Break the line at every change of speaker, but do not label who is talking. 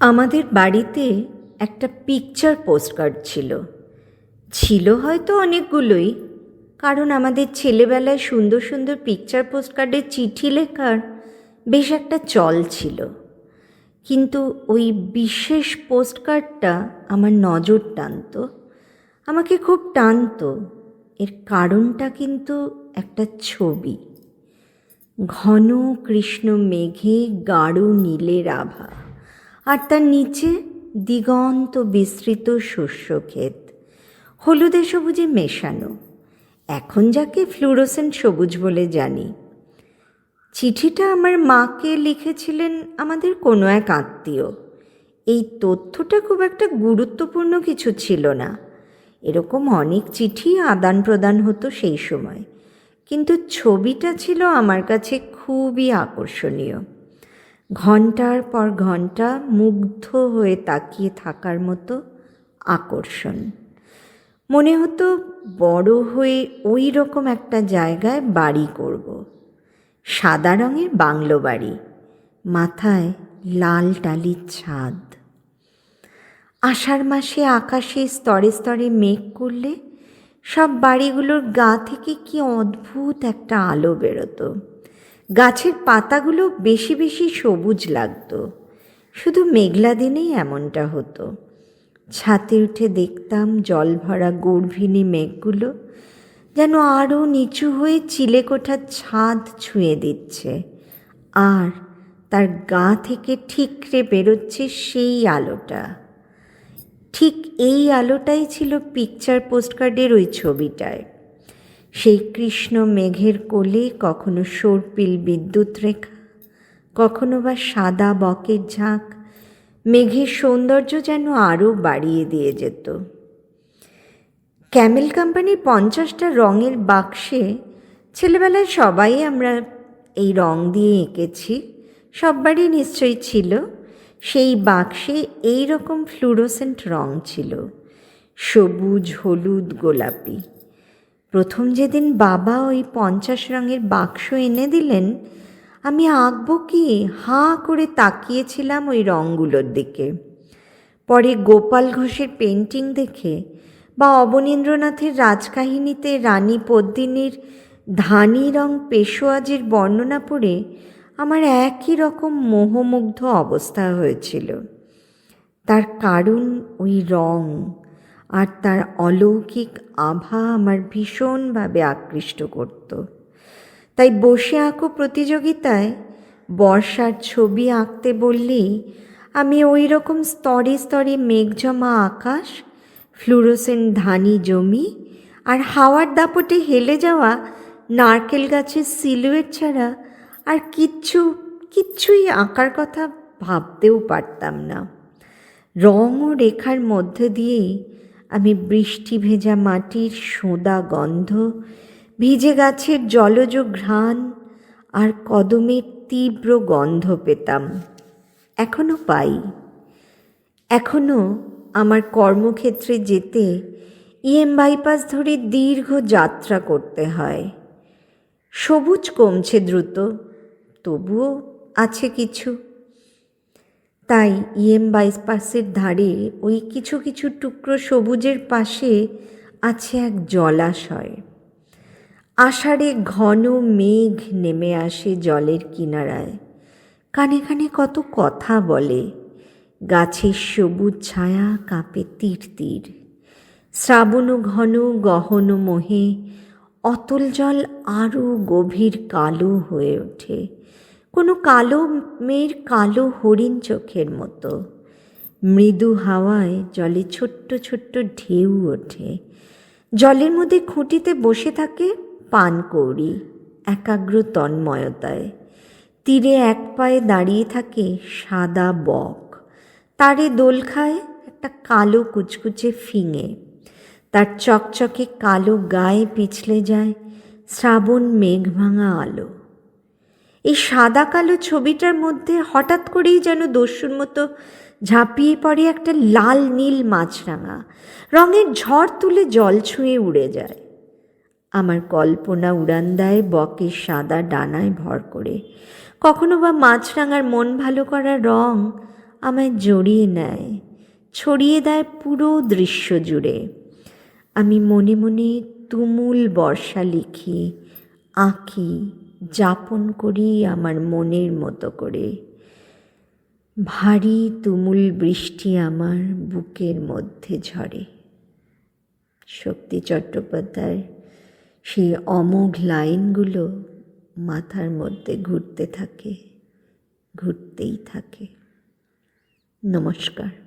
আমাদের বাড়িতে একটা পিকচার পোস্টকার্ড ছিল হয়তো অনেকগুলোই, কারণ আমাদের ছেলেবেলায় সুন্দর সুন্দর পিকচার পোস্টকার্ডে চিঠি লেখার বেশ একটা চল ছিল। কিন্তু ওই বিশেষ পোস্টকার্ডটা আমার নজর টানতো, আমাকে খুব টানতো। এর কারণটা কিন্তু একটা ছবি, ঘন কৃষ্ণ মেঘে গাঢ় নীলের আভা, আর তার নিচে দিগন্ত বিস্তৃত শস্যক্ষেত, হলুদে সবুজে মেশানো, এখন যাকে ফ্লুরোসেন্ট সবুজ বলে জানি। চিঠিটা আমার মাকে লিখেছিলেন আমাদের কোনো এক আত্মীয়। এই তথ্যটা খুব একটা গুরুত্বপূর্ণ কিছু ছিল না, এরকম অনেক চিঠি আদান প্রদান হতো সেই সময়, কিন্তু ছবিটা ছিল আমার কাছে খুবই আকর্ষণীয়। ঘন্টার পর ঘন্টা মুগ্ধ হয়ে তাকিয়ে থাকার মতো আকর্ষণ। মনে হতো বড় হয়ে ওই রকম একটা জায়গায় বাড়ি করব। সাদা রঙের বাংলো বাড়ি, মাথায় লাল টালির ছাদ। আষাঢ় মাসে আকাশে স্তরে স্তরে মেঘ করলে সব বাড়িগুলোর গা থেকে কি অদ্ভুত একটা আলো বেরোতো। গাছের পাতাগুলো বেশি বেশি সবুজ লাগতো। শুধু মেঘলা দিনেই এমনটা হতো। ছাতে উঠে দেখতাম জল ভরা গর্ভিণী মেঘগুলো যেন আরও নিচু হয়ে চিলেকোঠার ছাদ ছুঁয়ে দিচ্ছে, আর তার গা থেকে ঠিকরে বেরোচ্ছে সেই আলোটা। ঠিক এই আলোটাই ছিল পিকচার পোস্টকার্ডের ওই ছবিটায়। সেই কৃষ্ণ মেঘের কোলে কখনো সর্পিল বিদ্যুৎ রেখা, কখনো বা সাদা বকের ঝাঁক মেঘের সৌন্দর্য যেন আরও বাড়িয়ে দিয়ে যেত। ক্যামেল কোম্পানির 50টা রঙের বাক্সে ছেলেবেলায় সবাই আমরা এই রং দিয়ে এঁকেছি, সববারই নিশ্চয়ই ছিল। সেই বাক্সে এই রকম ফ্লুরোসেন্ট রং ছিল, সবুজ, হলুদ, গোলাপি। প্রথম যেদিন বাবা ওই 50 রঙের বাক্স এনে দিলেন, আমি আঁকবো কি হাঁ করে তাকিয়েছিলাম ওই রঙগুলোর দিকে। পরে গোপাল ঘোষের পেন্টিং দেখে বা অবনীন্দ্রনাথের রাজকাহিনীতে রানী পদ্মিনীর ধানি রং পেশোয়াজের বর্ণনা পড়ে আমার একই রকম মোহমুগ্ধ অবস্থা হয়েছিল। তার কারণ ওই রং আর তার অলৌকিক আভা আমার ভীষণভাবে আকৃষ্ট করত। তাই বসে আঁকো প্রতিযোগিতায় বর্ষার ছবি আঁকতে বললেই আমি ওই রকম স্তরে স্তরে মেঘজমা আকাশ, ফ্লুরোসেন্ট ধানি জমি আর হাওয়ার দাপটে হেলে যাওয়া নারকেল গাছের সিলুয়েট ছাড়া আর কিচ্ছুই আঁকার কথা ভাবতেও পারতাম না। রং ও রেখার মধ্যে দিয়েই আমি বৃষ্টি ভেজা মাটির সোঁদা গন্ধ, ভিজে গাছের জলজ ঘ্রাণ আর কদমের তীব্র গন্ধ পেতাম, এখনো পাই। এখনো আমার কর্মক্ষেত্রে যেতে বাইপাস ধরে দীর্ঘ যাত্রা করতে হয়। সবুজ কমছে দ্রুত, তবুও আছে কিছু। তাই বাইপাসের ধারে ওই কিছু কিছু টুকরো সবুজের পাশে আছে এক জলাশয়। আষাঢ়ে ঘন মেঘ নেমে আসে জলের কিনারায়, কানে কানে কত কথা বলে। গাছের সবুজ ছায়া কাঁপে তীর তীর। শ্রাবণ ঘন গহন মোহে অতল জল আরও গভীর কালো হয়ে ওঠে, কোনো কালো মেয়ের কালো হরিণ চোখের মতো। মৃদু হাওয়ায় জলে ছোট্ট ছোট্ট ঢেউ ওঠে। জলের মধ্যে খুঁটিতে বসে থাকে পানকৌড়ি একাগ্র তন্ময়তায়। তীরে এক পায়ে দাঁড়িয়ে থাকে সাদা বক, তারে দোল খায় একটা কালো কুচকুচে ফিঙে। তার চকচকে কালো গায়ে পিছলে যায় শ্রাবণ মেঘ ভাঙা আলো। এই সাদা কালো ছবিটার মধ্যে হঠাৎ করেই যেন দস্যুর মতো ঝাঁপিয়ে পড়ে একটা লাল নীল মাছরাঙা, রঙের ঝড় তুলে জল ছুঁয়ে উড়ে যায়। আমার কল্পনা উড়ান দেয় বকের সাদা ডানায় ভর করে। কখনো বা মাছরাঙার মন ভালো করা রং আমায় জড়িয়ে নেয়, ছড়িয়ে দেয় পুরো দৃশ্য জুড়ে। আমি মনে মনে তুমুল বর্ষা লিখি, আঁকি, যাপন করি আমার মনের মতো করে। ভারী তুমুল বৃষ্টি আমার বুকের মধ্যে ঝরে। শক্তি চট্টোপাধ্যায়ের সেই অমোঘ লাইনগুলো মাথার মধ্যে ঘুরতে থাকে, ঘুরতেই থাকে। নমস্কার।